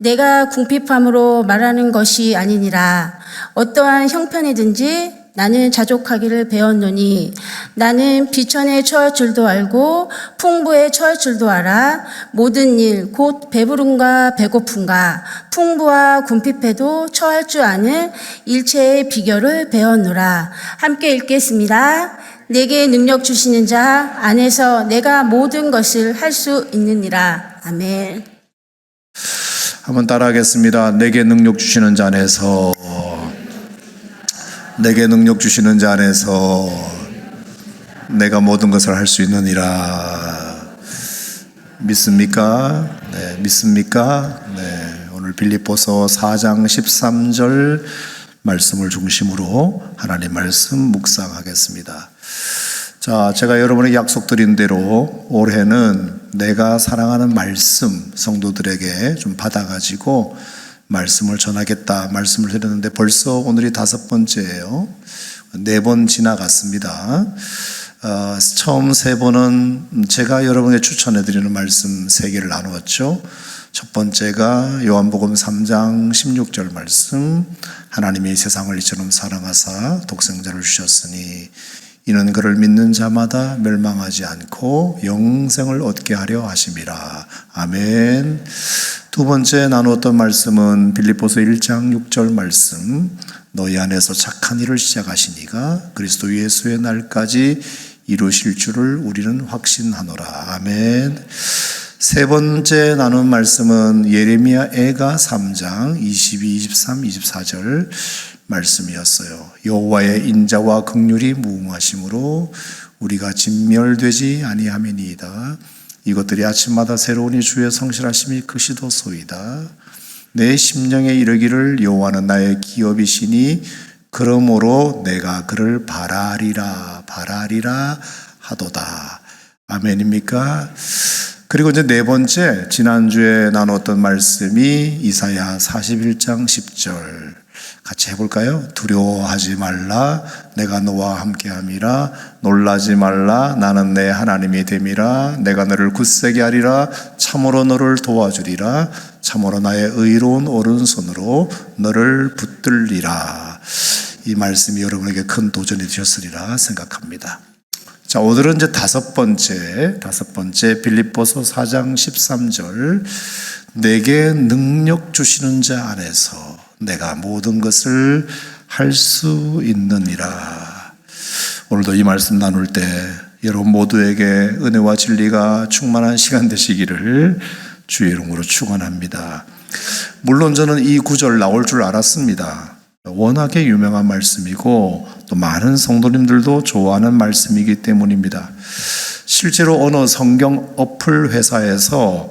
내가 궁핍함으로 말하는 것이 아니니라. 어떠한 형편이든지 나는 자족하기를 배웠노니 나는 비천에 처할 줄도 알고 풍부에 처할 줄도 알아. 모든 일 곧 배부름과 배고픔과 풍부와 궁핍에도 처할 줄 아는 일체의 비결을 배웠노라. 함께 읽겠습니다. 내게 능력 주시는 자 안에서 내가 모든 것을 할 수 있느니라. 아멘. 한번 따라하겠습니다. 내게 능력 주시는 자 안에서, 내게 능력 주시는 자 안에서 내가 모든 것을 할 수 있느니라. 믿습니까? 네, 믿습니까? 네, 오늘 빌립보서 4장 13절 말씀을 중심으로 하나님 말씀 묵상하겠습니다. 자, 제가 여러분에게 약속드린 대로 올해는 내가 사랑하는 말씀 성도들에게 좀 받아가지고 말씀을 전하겠다 말씀을 드렸는데 벌써 오늘이 5번째예요. 4번 지나갔습니다. 처음 3번은 제가 여러분에게 추천해드리는 말씀 3개를 나누었죠. 첫 번째가 요한복음 3장 16절 말씀, 하나님이 세상을 이처럼 사랑하사 독생자를 주셨으니 이는 그를 믿는 자마다 멸망하지 않고 영생을 얻게 하려 하심이라. 아멘. 두 번째 나누었던 말씀은 빌립보서 1장 6절 말씀, 너희 안에서 착한 일을 시작하시니가 그리스도 예수의 날까지 이루실 줄을 우리는 확신하노라. 아멘. 세 번째 나눈 말씀은 예레미야 애가 3장 22, 23, 24절 말씀이었어요. 여호와의 인자와 긍휼이 무궁하심으로 우리가 진멸되지 아니함이니이다. 이것들이 아침마다 새로우니 주의 성실하심이 크시도소이다. 내 심령에 이르기를 여호와는 나의 기업이시니 그러므로 내가 그를 바라리라 하도다. 아멘입니까? 그리고 이제 네 번째, 지난주에 나눴던 말씀이 이사야 41장 10절 같이 해볼까요? 두려워하지 말라, 내가 너와 함께함이라. 놀라지 말라, 나는 내 하나님이 됨이라. 내가 너를 굳세게 하리라. 참으로 너를 도와주리라. 참으로 나의 의로운 오른손으로 너를 붙들리라. 이 말씀이 여러분에게 큰 도전이 되셨으리라 생각합니다. 자, 오늘은 이제 다섯 번째 빌립보서 4장 13절, 내게 능력 주시는 자 안에서 내가 모든 것을 할 수 있느니라. 오늘도 이 말씀 나눌 때 여러분 모두에게 은혜와 진리가 충만한 시간 되시기를 주의 이름으로 축원합니다. 물론 저는 이 구절 나올 줄 알았습니다. 워낙에 유명한 말씀이고 또 많은 성도님들도 좋아하는 말씀이기 때문입니다. 실제로 어느 성경 어플 회사에서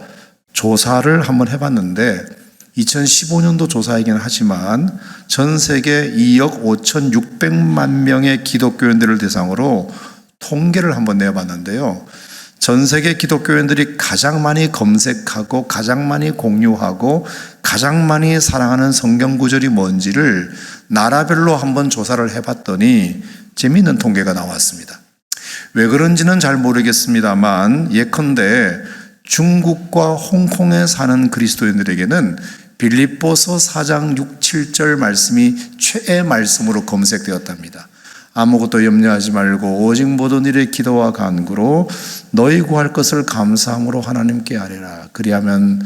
조사를 한번 해봤는데 2015년도 조사이긴 하지만 전 세계 2억 5,600만 명의 기독교인들을 대상으로 통계를 한번 내봤는데요. 전 세계 기독교인들이 가장 많이 검색하고 가장 많이 공유하고 가장 많이 사랑하는 성경 구절이 뭔지를 나라별로 한번 조사를 해봤더니 재미있는 통계가 나왔습니다. 왜 그런지는 잘 모르겠습니다만 예컨대 중국과 홍콩에 사는 그리스도인들에게는 빌립보서 4장 6, 7절 말씀이 최애 말씀으로 검색되었답니다. 아무것도 염려하지 말고 오직 모든 일에 기도와 간구로 너희 구할 것을 감사함으로 하나님께 아뢰라. 그리하면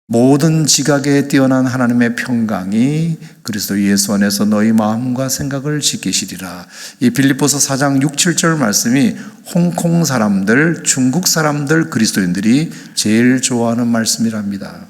모든 지각에 뛰어난 하나님의 평강이 그리스도 예수 안에서 너희 마음과 생각을 지키시리라. 이 빌립보서 4장 6, 7절 말씀이 홍콩 사람들, 중국 사람들, 그리스도인들이 제일 좋아하는 말씀이랍니다.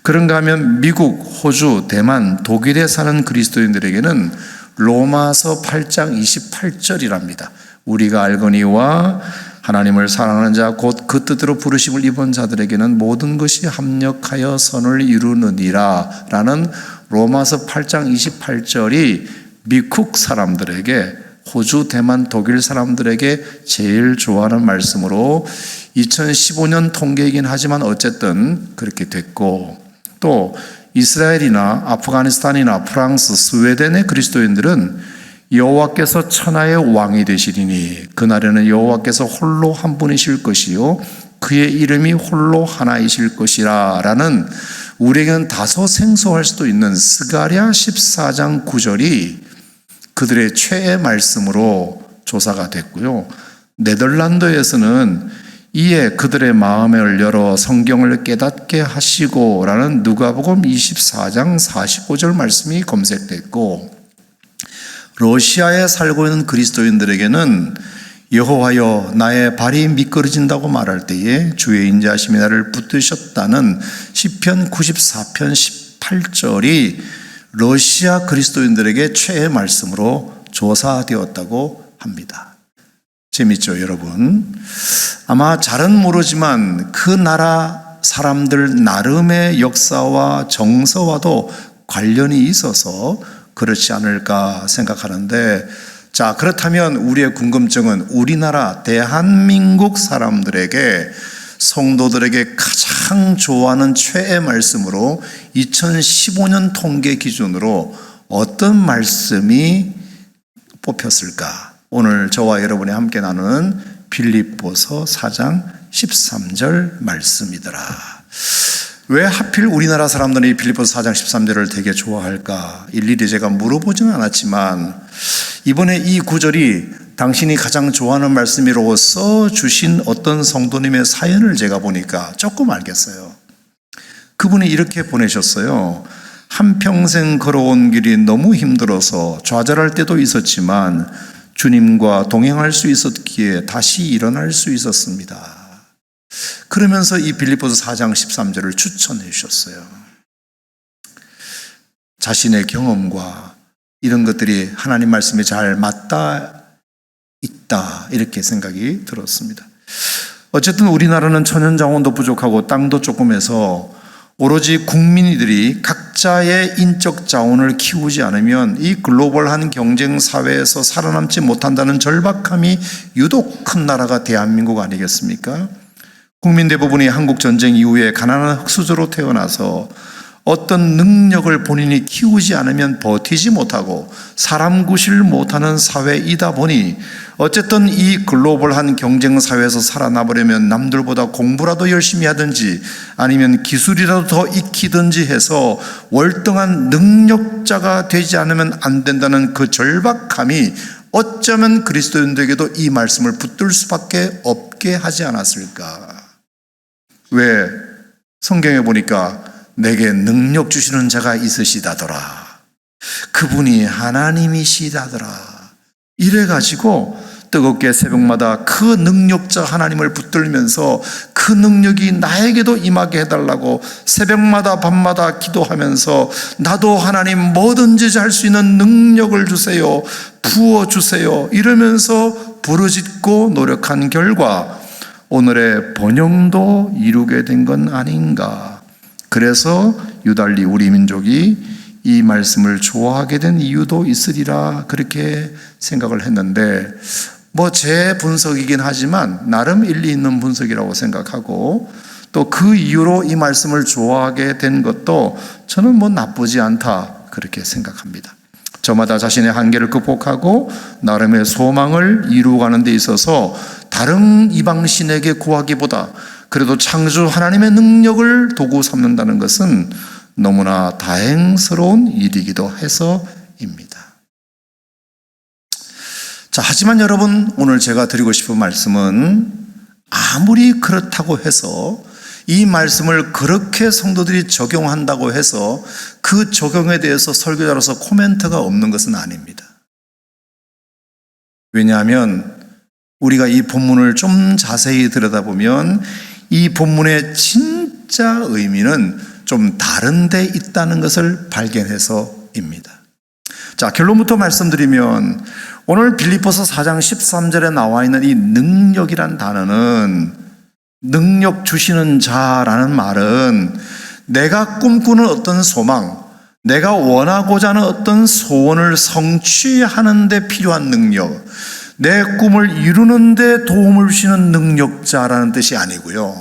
그런가 하면 미국, 호주, 대만, 독일에 사는 그리스도인들에게는 로마서 8장 28절이랍니다. 우리가 알거니와 하나님을 사랑하는 자 곧 그 뜻대로 부르심을 입은 자들에게는 모든 것이 합력하여 선을 이루느니라 라는 로마서 8장 28절이 미국 사람들에게, 호주, 대만, 독일 사람들에게 제일 좋아하는 말씀으로 2015년 통계이긴 하지만 어쨌든 그렇게 됐고, 또 이스라엘이나 아프가니스탄이나 프랑스, 스웨덴의 그리스도인들은 여호와께서 천하의 왕이 되시리니 그날에는 여호와께서 홀로 한 분이실 것이요 그의 이름이 홀로 하나이실 것이라 라는 우리에게는 다소 생소할 수도 있는 스가랴 14장 9절이 그들의 최애 말씀으로 조사가 됐고요. 네덜란드에서는 이에 그들의 마음을 열어 성경을 깨닫게 하시고 라는 누가복음 24장 45절 말씀이 검색됐고, 러시아에 살고 있는 그리스도인들에게는 여호와여 나의 발이 미끄러진다고 말할 때에 주의 인자하심이 나를 붙드셨다는 시편 94편 18절이 러시아 그리스도인들에게 최애 말씀으로 조사되었다고 합니다. 재밌죠, 여러분? 아마 잘은 모르지만 그 나라 사람들 나름의 역사와 정서와도 관련이 있어서 그렇지 않을까 생각하는데, 자, 그렇다면 우리의 궁금증은 우리나라 대한민국 사람들에게, 성도들에게 가장 좋아하는 최애 말씀으로 2015년 통계 기준으로 어떤 말씀이 뽑혔을까? 오늘 저와 여러분이 함께 나누는 빌립보서 4장 13절 말씀이더라. 왜 하필 우리나라 사람들이 빌립보서 4장 13절을 되게 좋아할까? 일일이 제가 물어보지는 않았지만 이번에 이 구절이 당신이 가장 좋아하는 말씀이라고 써주신 어떤 성도님의 사연을 제가 보니까 조금 알겠어요. 그분이 이렇게 보내셨어요. 한평생 걸어온 길이 너무 힘들어서 좌절할 때도 있었지만 주님과 동행할 수 있었기에 다시 일어날 수 있었습니다. 그러면서 이 빌립보서 4장 13절을 추천해 주셨어요. 자신의 경험과 이런 것들이 하나님 말씀에 잘 맞닿아 있다, 이렇게 생각이 들었습니다. 어쨌든 우리나라는 천연 자원도 부족하고 땅도 조금 해서 오로지 국민들이 각자의 인적 자원을 키우지 않으면 이 글로벌한 경쟁 사회에서 살아남지 못한다는 절박함이 유독 큰 나라가 대한민국 아니겠습니까? 국민 대부분이 한국 전쟁 이후에 가난한 흙수저로 태어나서 어떤 능력을 본인이 키우지 않으면 버티지 못하고 사람 구실 못하는 사회이다 보니 어쨌든 이 글로벌한 경쟁 사회에서 살아남으려면 남들보다 공부라도 열심히 하든지 아니면 기술이라도 더 익히든지 해서 월등한 능력자가 되지 않으면 안 된다는 그 절박함이 어쩌면 그리스도인들에게도 이 말씀을 붙들 수밖에 없게 하지 않았을까? 왜? 성경에 보니까 내게 능력 주시는 자가 있으시다더라. 그분이 하나님이시다더라. 이래가지고 뜨겁게 새벽마다 그 능력자 하나님을 붙들면서 그 능력이 나에게도 임하게 해달라고 새벽마다 밤마다 기도하면서 나도 하나님 뭐든지 할 수 있는 능력을 주세요, 부어주세요 이러면서 부르짖고 노력한 결과 오늘의 번영도 이루게 된 건 아닌가. 그래서 유달리 우리 민족이 이 말씀을 좋아하게 된 이유도 있으리라, 그렇게 생각을 했는데, 뭐 제 분석이긴 하지만 나름 일리 있는 분석이라고 생각하고, 또 그 이유로 이 말씀을 좋아하게 된 것도 저는 뭐 나쁘지 않다, 그렇게 생각합니다. 저마다 자신의 한계를 극복하고 나름의 소망을 이루어가는 데 있어서 다른 이방신에게 구하기보다 그래도 창조 하나님의 능력을 도구 삼는다는 것은 너무나 다행스러운 일이기도 해서입니다. 자, 하지만 여러분, 오늘 제가 드리고 싶은 말씀은 아무리 그렇다고 해서 이 말씀을 그렇게 성도들이 적용한다고 해서 그 적용에 대해서 설교자로서 코멘트가 없는 것은 아닙니다. 왜냐하면 우리가 이 본문을 좀 자세히 들여다보면 이 본문의 진짜 의미는 좀 다른 데 있다는 것을 발견해서입니다. 자, 결론부터 말씀드리면 오늘 빌립보서 4장 13절에 나와 있는 이 능력이란 단어는, 능력 주시는 자라는 말은 내가 꿈꾸는 어떤 소망, 내가 원하고자 하는 어떤 소원을 성취하는 데 필요한 능력, 내 꿈을 이루는 데 도움을 주시는 능력자라는 뜻이 아니고요.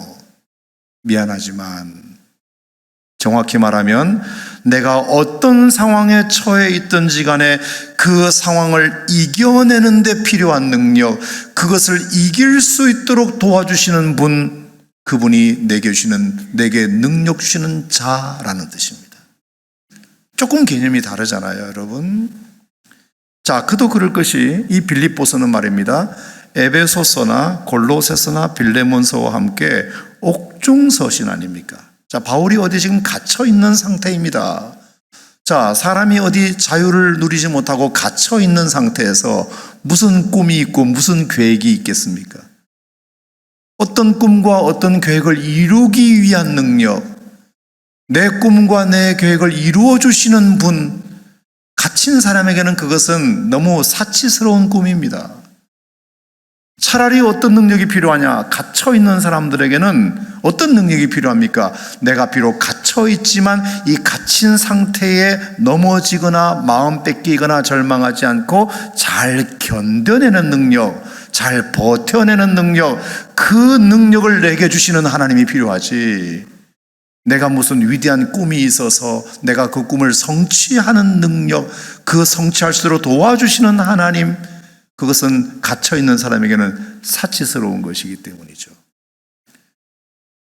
미안하지만 정확히 말하면 내가 어떤 상황에 처해 있든지 간에 그 상황을 이겨내는 데 필요한 능력, 그것을 이길 수 있도록 도와주시는 분, 그분이 내게 능력 주시는 자라는 뜻입니다. 조금 개념이 다르잖아요, 여러분. 자, 그도 그럴 것이 이 빌립보서는 말입니다. 에베소서나 골로새서나 빌레몬서와 함께 옥중서신 아닙니까? 자, 바울이 어디 지금 갇혀 있는 상태입니다. 자, 사람이 어디 자유를 누리지 못하고 갇혀 있는 상태에서 무슨 꿈이 있고 무슨 계획이 있겠습니까? 어떤 꿈과 어떤 계획을 이루기 위한 능력, 내 꿈과 내 계획을 이루어 주시는 분, 갇힌 사람에게는 그것은 너무 사치스러운 꿈입니다. 차라리 어떤 능력이 필요하냐? 갇혀 있는 사람들에게는 어떤 능력이 필요합니까? 내가 비록 갇혀 있지만 이 갇힌 상태에 넘어지거나 마음 뺏기거나 절망하지 않고 잘 견뎌내는 능력, 잘 버텨내는 능력, 그 능력을 내게 주시는 하나님이 필요하지. 내가 무슨 위대한 꿈이 있어서 내가 그 꿈을 성취하는 능력, 그 성취할 수 있도록 도와주시는 하나님, 그것은 갇혀있는 사람에게는 사치스러운 것이기 때문이죠.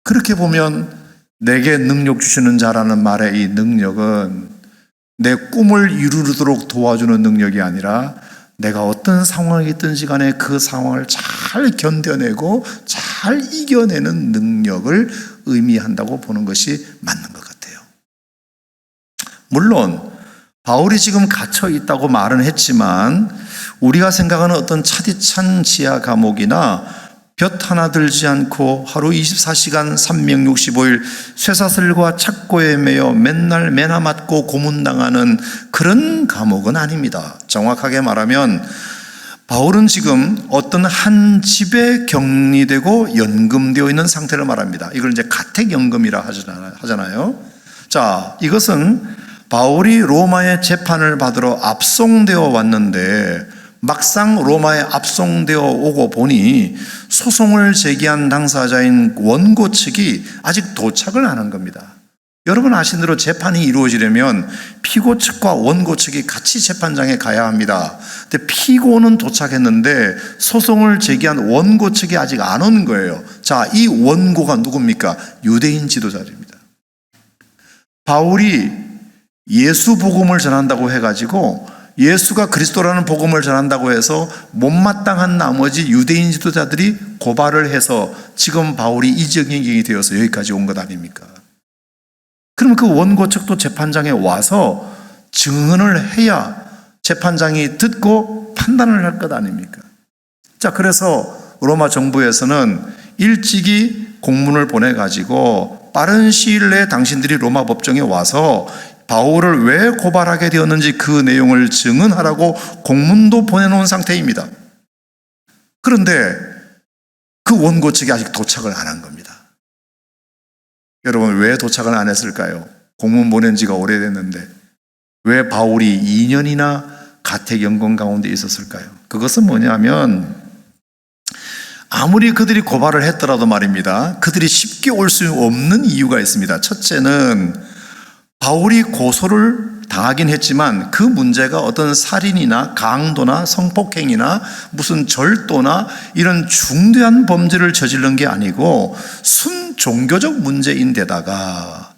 그렇게 보면 내게 능력 주시는 자라는 말의 이 능력은 내 꿈을 이루도록 도와주는 능력이 아니라 내가 어떤 상황이 있든지 간에 그 상황을 잘 견뎌내고 잘 이겨내는 능력을 의미한다고 보는 것이 맞는 것 같아요. 물론 바울이 지금 갇혀 있다고 말은 했지만 우리가 생각하는 어떤 차디찬 지하 감옥이나 볕 하나 들지 않고 하루 24시간 365일 쇠사슬과 착고에 매여 맨날 매나 맞고 고문당하는 그런 감옥은 아닙니다. 정확하게 말하면 바울은 지금 어떤 한 집에 격리되고 연금되어 있는 상태를 말합니다. 이걸 이제 가택연금이라 하잖아요. 자, 이것은 바울이 로마의 재판을 받으러 압송되어 왔는데 막상 로마에 압송되어 오고 보니 소송을 제기한 당사자인 원고 측이 아직 도착을 안 한 겁니다. 여러분 아신 대로 재판이 이루어지려면 피고 측과 원고 측이 같이 재판장에 가야 합니다. 근데 피고는 도착했는데 소송을 제기한 원고 측이 아직 안 오는 거예요. 자, 이 원고가 누굽니까? 유대인 지도자입니다. 바울이 예수 복음을 전한다고 해가지고 예수가 그리스도라는 복음을 전한다고 해서 못마땅한 나머지 유대인 지도자들이 고발을 해서 지금 바울이 이적인경이 되어서 여기까지 온 것 아닙니까? 그럼 그 원고 측도 재판장에 와서 증언을 해야 재판장이 듣고 판단을 할 것 아닙니까? 자, 그래서 로마 정부에서는 일찍이 공문을 보내가지고 빠른 시일 내에 당신들이 로마 법정에 와서 바울을 왜 고발하게 되었는지 그 내용을 증언하라고 공문도 보내놓은 상태입니다. 그런데 그 원고 측이 아직 도착을 안 한 겁니다. 여러분 왜 도착을 안 했을까요? 공문 보낸 지가 오래됐는데 왜 바울이 2년이나 가택연금 가운데 있었을까요? 그것은 뭐냐면 아무리 그들이 고발을 했더라도 말입니다. 그들이 쉽게 올 수 없는 이유가 있습니다. 첫째는 바울이 고소를 당하긴 했지만 그 문제가 어떤 살인이나 강도나 성폭행이나 무슨 절도나 이런 중대한 범죄를 저지른 게 아니고 순종교적 문제인데다가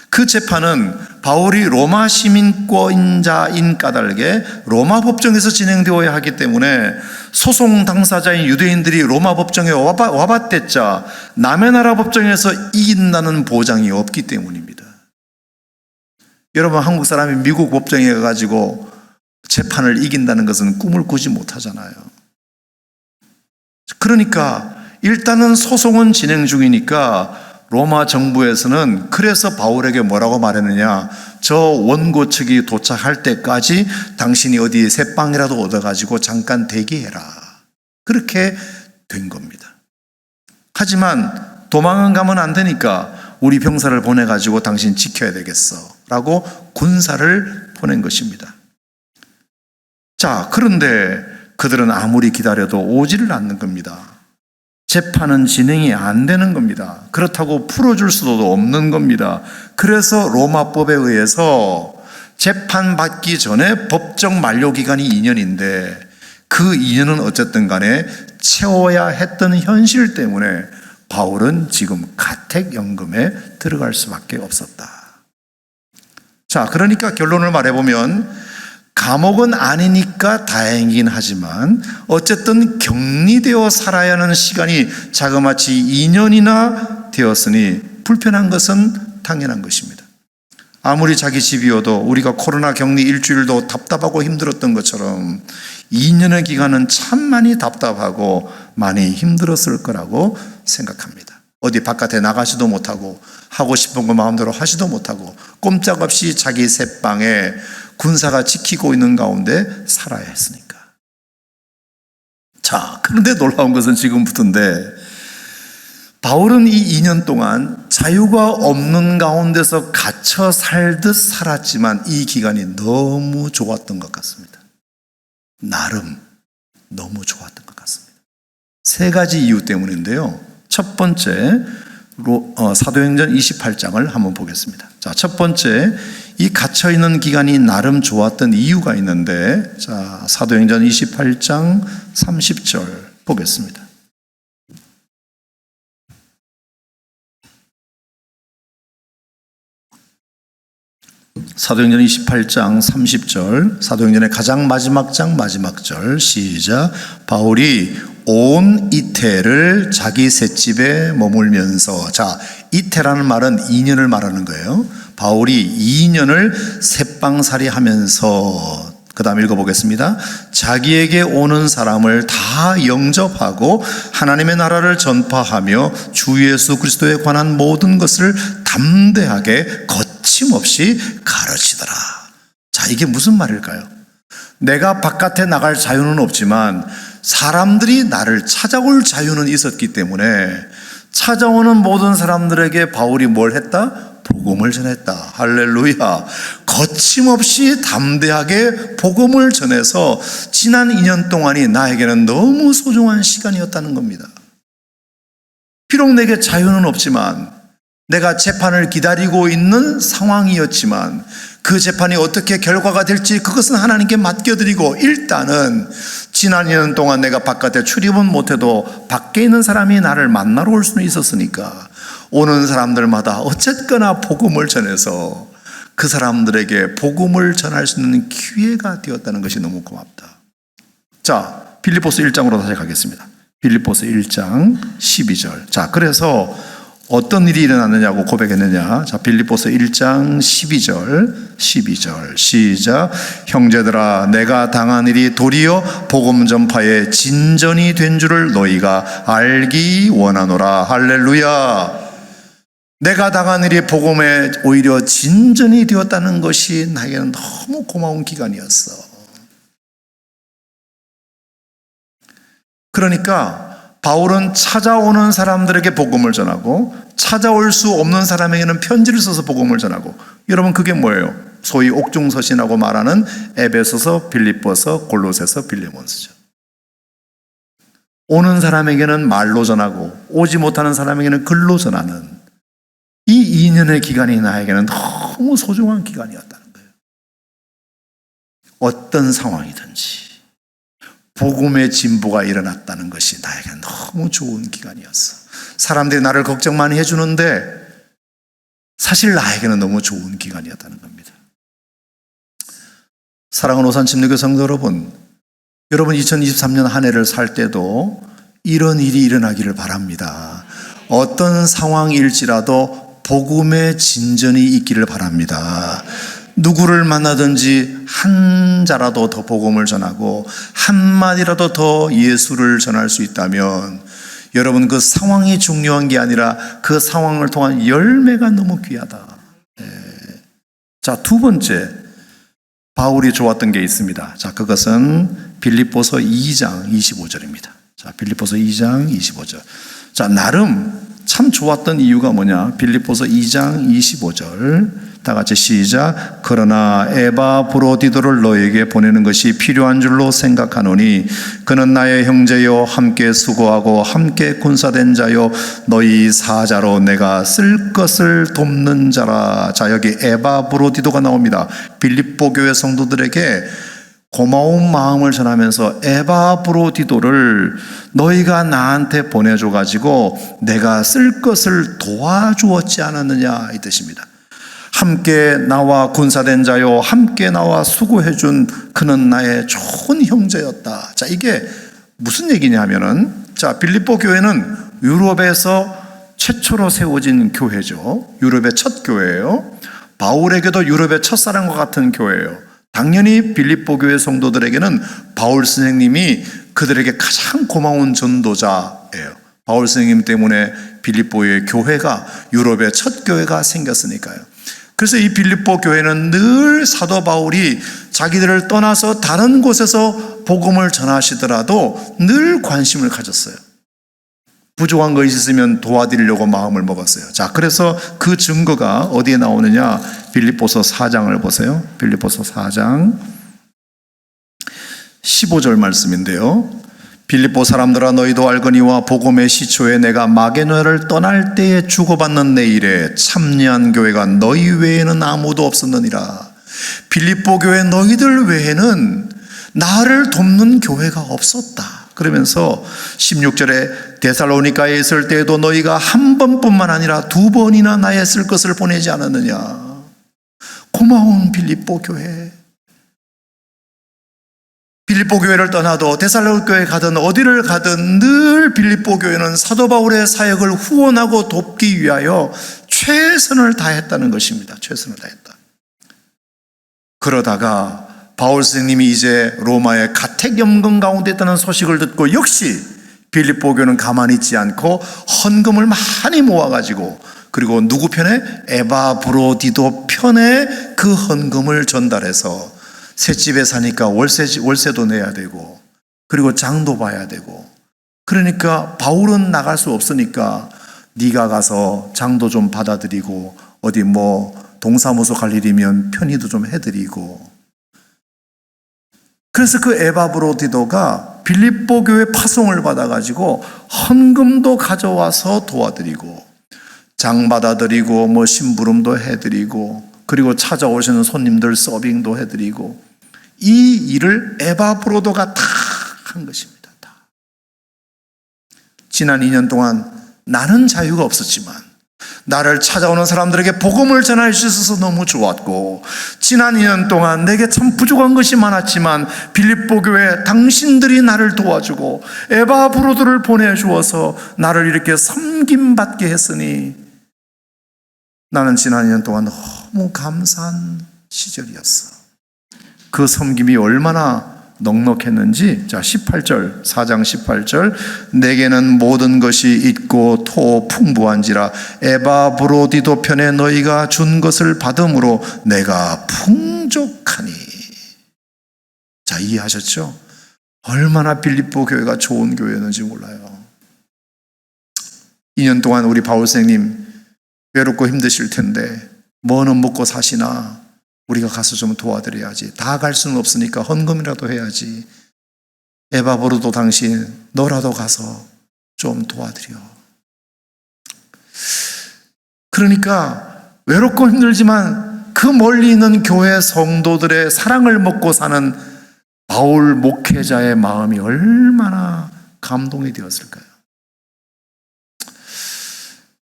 그 재판은 바울이 로마 시민권자인 까닭에 로마 법정에서 진행되어야 하기 때문에 소송 당사자인 유대인들이 로마 법정에 와봤댔자 남의 나라 법정에서 이긴다는 보장이 없기 때문입니다. 여러분 한국 사람이 미국 법정에 가가지고 재판을 이긴다는 것은 꿈을 꾸지 못하잖아요. 그러니까 일단은 소송은 진행 중이니까 로마 정부에서는 그래서 바울에게 뭐라고 말했느냐, 저 원고 측이 도착할 때까지 당신이 어디 새빵이라도 얻어가지고 잠깐 대기해라, 그렇게 된 겁니다. 하지만 도망은 가면 안 되니까 우리 병사를 보내가지고 당신 지켜야 되겠어 라고 군사를 보낸 것입니다. 자, 그런데 그들은 아무리 기다려도 오지를 않는 겁니다. 재판은 진행이 안 되는 겁니다. 그렇다고 풀어줄 수도 없는 겁니다. 그래서 로마법에 의해서 재판받기 전에 법정 만료 기간이 2년인데 그 2년은 어쨌든 간에 채워야 했던 현실 때문에 바울은 지금 가택연금에 들어갈 수밖에 없었다. 자, 그러니까 결론을 말해보면 감옥은 아니니까 다행이긴 하지만 어쨌든 격리되어 살아야 하는 시간이 자그마치 2년이나 되었으니 불편한 것은 당연한 것입니다. 아무리 자기 집이어도 우리가 코로나 격리 일주일도 답답하고 힘들었던 것처럼 2년의 기간은 참 많이 답답하고 많이 힘들었을 거라고 생각합니다. 어디 바깥에 나가지도 못하고 하고 싶은 거 마음대로 하지도 못하고 꼼짝없이 자기 새방에 군사가 지키고 있는 가운데 살아야 했으니까. 자, 그런데 놀라운 것은 지금부터인데 바울은 이 2년 동안 자유가 없는 가운데서 갇혀 살듯 살았지만 이 기간이 너무 좋았던 것 같습니다. 나름 너무 좋았던 것 같습니다. 세 가지 이유 때문인데요. 첫 번째, 사도행전 28장을 한번 보겠습니다. 자, 첫 번째, 이 갇혀있는 기간이 나름 좋았던 이유가 있는데, 자, 사도행전 28장 30절 보겠습니다. 사도행전 28장 30절, 사도행전의 가장 마지막 장 마지막 절, 시작. 바울이 온 이태를 자기 셋집에 머물면서, 자, 이태라는 말은 2년을 말하는 거예요. 바울이 2년을 셋방살이 하면서, 그 다음 읽어보겠습니다. 자기에게 오는 사람을 다 영접하고 하나님의 나라를 전파하며 주 예수 그리스도에 관한 모든 것을 담대하게 거침없이 가르치더라. 자, 이게 무슨 말일까요? 내가 바깥에 나갈 자유는 없지만 사람들이 나를 찾아올 자유는 있었기 때문에 찾아오는 모든 사람들에게 바울이 뭘 했다? 복음을 전했다. 할렐루야. 거침없이 담대하게 복음을 전해서 지난 2년 동안이 나에게는 너무 소중한 시간이었다는 겁니다. 비록 내게 자유는 없지만, 내가 재판을 기다리고 있는 상황이었지만 그 재판이 어떻게 결과가 될지 그것은 하나님께 맡겨드리고, 일단은 지난 2년 동안 내가 바깥에 출입은 못해도 밖에 있는 사람이 나를 만나러 올 수는 있었으니까 오는 사람들마다 어쨌거나 복음을 전해서 그 사람들에게 복음을 전할 수 있는 기회가 되었다는 것이 너무 고맙다. 자, 빌립보서 1장으로 다시 가겠습니다. 빌립보서 1장 12절. 자, 그래서 어떤 일이 일어났느냐고 고백했느냐. 자, 빌립보서 1장 12절 시작. 형제들아, 내가 당한 일이 도리어 복음 전파의 진전이 된 줄을 너희가 알기 원하노라. 할렐루야. 내가 당한 일이 복음에 오히려 진전이 되었다는 것이 나에게는 너무 고마운 기간이었어. 그러니까 바울은 찾아오는 사람들에게 복음을 전하고 찾아올 수 없는 사람에게는 편지를 써서 복음을 전하고, 여러분 그게 뭐예요? 소위 옥중서신하고 말하는 에베소서, 빌립보서, 골로새서, 빌레몬서죠. 오는 사람에게는 말로 전하고 오지 못하는 사람에게는 글로 전하는 이 2년의 기간이 나에게는 너무 소중한 기간이었다는 거예요. 어떤 상황이든지 복음의 진보가 일어났다는 것이 나에게는 너무 좋은 기간이었어. 사람들이 나를 걱정 많이 해주는데 사실 나에게는 너무 좋은 기간이었다는 겁니다. 사랑하는 오산침례교 성도 여러분, 여러분 2023년 한 해를 살 때도 이런 일이 일어나기를 바랍니다. 어떤 상황일지라도 복음의 진전이 있기를 바랍니다. 누구를 만나든지 한 자라도 더 복음을 전하고 한마디라도 더 예수를 전할 수 있다면, 여러분 그 상황이 중요한 게 아니라 그 상황을 통한 열매가 너무 귀하다. 자, 두 번째 바울이 좋았던 게 있습니다. 자, 그것은 빌립보서 2장 25절입니다. 자, 빌립보서 2장 25절. 자, 나름 참 좋았던 이유가 뭐냐? 빌립보서 2장 25절 다 같이 시작. 그러나 에바브로디도를 너에게 보내는 것이 필요한 줄로 생각하노니 그는 나의 형제요 함께 수고하고 함께 군사된 자요 너희 사자로 내가 쓸 것을 돕는 자라. 자, 여기 에바브로디도가 나옵니다. 빌립보 교회 성도들에게 고마운 마음을 전하면서 에바브로디도를 너희가 나한테 보내줘가지고 내가 쓸 것을 도와주었지 않았느냐 이 뜻입니다. 함께 나와 군사된 자요 함께 나와 수고해준 그는 나의 좋은 형제였다. 자, 이게 무슨 얘기냐면은, 자, 빌립보 교회는 유럽에서 최초로 세워진 교회죠. 유럽의 첫 교회예요. 바울에게도 유럽의 첫사랑과 같은 교회예요. 당연히 빌립보 교회 성도들에게는 바울 선생님이 그들에게 가장 고마운 전도자예요. 바울 선생님 때문에 빌립보의 교회가 유럽의 첫 교회가 생겼으니까요. 그래서 이 빌립보 교회는 늘 사도 바울이 자기들을 떠나서 다른 곳에서 복음을 전하시더라도 늘 관심을 가졌어요. 부족한 거 있으면 도와드리려고 마음을 먹었어요. 자, 그래서 그 증거가 어디에 나오느냐? 빌립보서 4장을 보세요. 빌립보서 4장 15절 말씀인데요. 빌립보 사람들아 너희도 알거니와 복음의 시초에 내가 마게도냐를 떠날 때에 주고받는 내 일에 참여한 교회가 너희 외에는 아무도 없었느니라. 빌립보 교회 너희들 외에는 나를 돕는 교회가 없었다. 그러면서 16절에 데살로니가에 있을 때에도 너희가 한 번뿐만 아니라 두 번이나 나의 쓸 것을 보내지 않았느냐. 고마운 빌립보 교회. 빌립보 교회를 떠나도 데살로니가 교회 가든 어디를 가든 늘 빌립보 교회는 사도 바울의 사역을 후원하고 돕기 위하여 최선을 다했다는 것입니다. 최선을 다했다. 그러다가 바울 선생님이 이제 로마의 가택연금 가운데 있다는 소식을 듣고 역시 빌립보 교회는 가만히 있지 않고 헌금을 많이 모아가지고, 그리고 누구 편에? 에바브로디도 편에 그 헌금을 전달해서 셋집에 사니까 월세도 내야 되고, 그리고 장도 봐야 되고, 그러니까 바울은 나갈 수 없으니까 네가 가서 장도 좀 받아들이고 어디 동사무소 갈 일이면 편의도 좀 해드리고. 그래서 그 에바브로디도가 빌립보 교회 파송을 받아가지고 헌금도 가져와서 도와드리고, 장 받아드리고 심부름도 해드리고, 그리고 찾아오시는 손님들 서빙도 해드리고, 이 일을 에바브로도가 다 한 것입니다. 다. 지난 2년 동안 나는 자유가 없었지만 나를 찾아오는 사람들에게 복음을 전할 수 있어서 너무 좋았고, 지난 2년 동안 내게 참 부족한 것이 많았지만 빌립보 교회 당신들이 나를 도와주고 에바브로도를 보내주어서 나를 이렇게 섬김받게 했으니 나는 지난 2년 동안 너무 감사한 시절이었어. 그 섬김이 얼마나 넉넉했는지, 자 18절, 4장 18절, 내게는 모든 것이 있고 토 풍부한지라 에바브로디도 편에 너희가 준 것을 받음으로 내가 풍족하니. 자, 이해하셨죠? 얼마나 빌립보 교회가 좋은 교회였는지 몰라요. 2년 동안 우리 바울 선생님 외롭고 힘드실 텐데 뭐는 먹고 사시나? 우리가 가서 좀 도와드려야지. 다 갈 수는 없으니까 헌금이라도 해야지. 에바브로도 당신 너라도 가서 좀 도와드려. 그러니까 외롭고 힘들지만 그 멀리 있는 교회 성도들의 사랑을 먹고 사는 바울 목회자의 마음이 얼마나 감동이 되었을까요?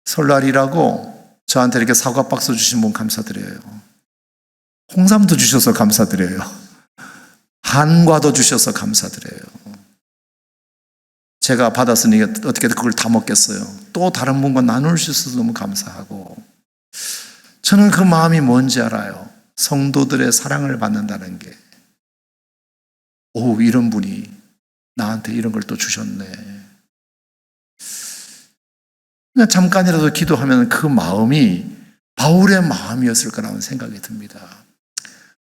설날이라고 저한테 이렇게 사과 박스 주신 분 감사드려요. 홍삼도 주셔서 감사드려요. 한과도 주셔서 감사드려요. 제가 받았으니 어떻게 그걸 다 먹겠어요. 또 다른 분과 나눌 수 있어서 너무 감사하고, 저는 그 마음이 뭔지 알아요. 성도들의 사랑을 받는다는 게, 오, 이런 분이 나한테 이런 걸 또 주셨네. 그냥 잠깐이라도 기도하면 그 마음이 바울의 마음이었을 거라는 생각이 듭니다.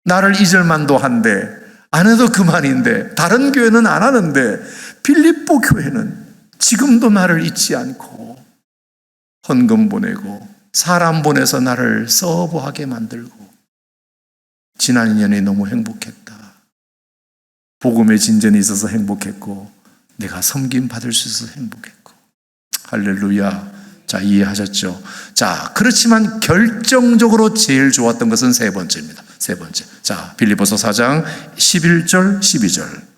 나를 잊을만도 한데, 안 해도 그만인데, 다른 교회는 안 하는데 빌립보 교회는 지금도 나를 잊지 않고 헌금 보내고 사람 보내서 나를 서브하게 만들고, 지난 2년이 너무 행복했다. 복음의 진전이 있어서 행복했고, 내가 섬김 받을 수 있어서 행복했고. 할렐루야. 자, 이해하셨죠? 자, 그렇지만 결정적으로 제일 좋았던 것은 세 번째입니다. 세 번째. 자, 빌립보서 4장 11절 12절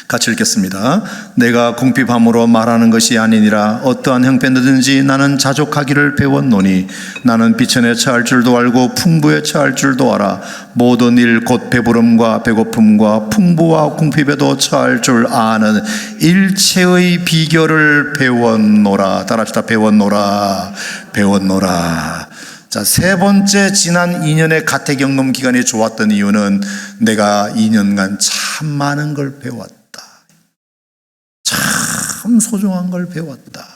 같이 읽겠습니다. 내가 궁핍함으로 말하는 것이 아니니라. 어떠한 형편이든지 나는 자족하기를 배웠노니 나는 비천에 처할 줄도 알고 풍부에 처할 줄도 알아. 모든 일 곧 배부름과 배고픔과 풍부와 궁핍에도 처할 줄 아는 일체의 비결을 배웠노라. 따라합시다. 배웠노라. 배웠노라. 자, 세 번째, 지난 2년의 가택연금 기간이 좋았던 이유는 내가 2년간 참 많은 걸 배웠다. 참 소중한 걸 배웠다.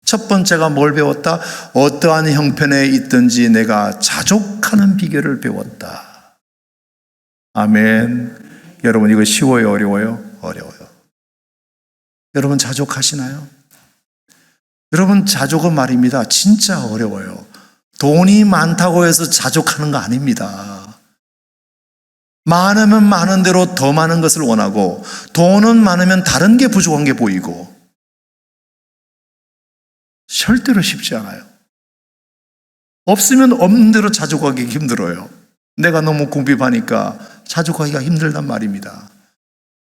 첫 번째가 뭘 배웠다? 어떠한 형편에 있든지 내가 자족하는 비결을 배웠다. 아멘. 여러분, 이거 쉬워요? 어려워요? 어려워요. 여러분, 자족하시나요? 여러분, 자족은 말입니다. 진짜 어려워요. 돈이 많다고 해서 자족하는 거 아닙니다. 많으면 많은 대로 더 많은 것을 원하고, 돈은 많으면 다른 게 부족한 게 보이고, 절대로 쉽지 않아요. 없으면 없는 대로 자족하기 힘들어요. 내가 너무 궁핍하니까 자족하기가 힘들단 말입니다.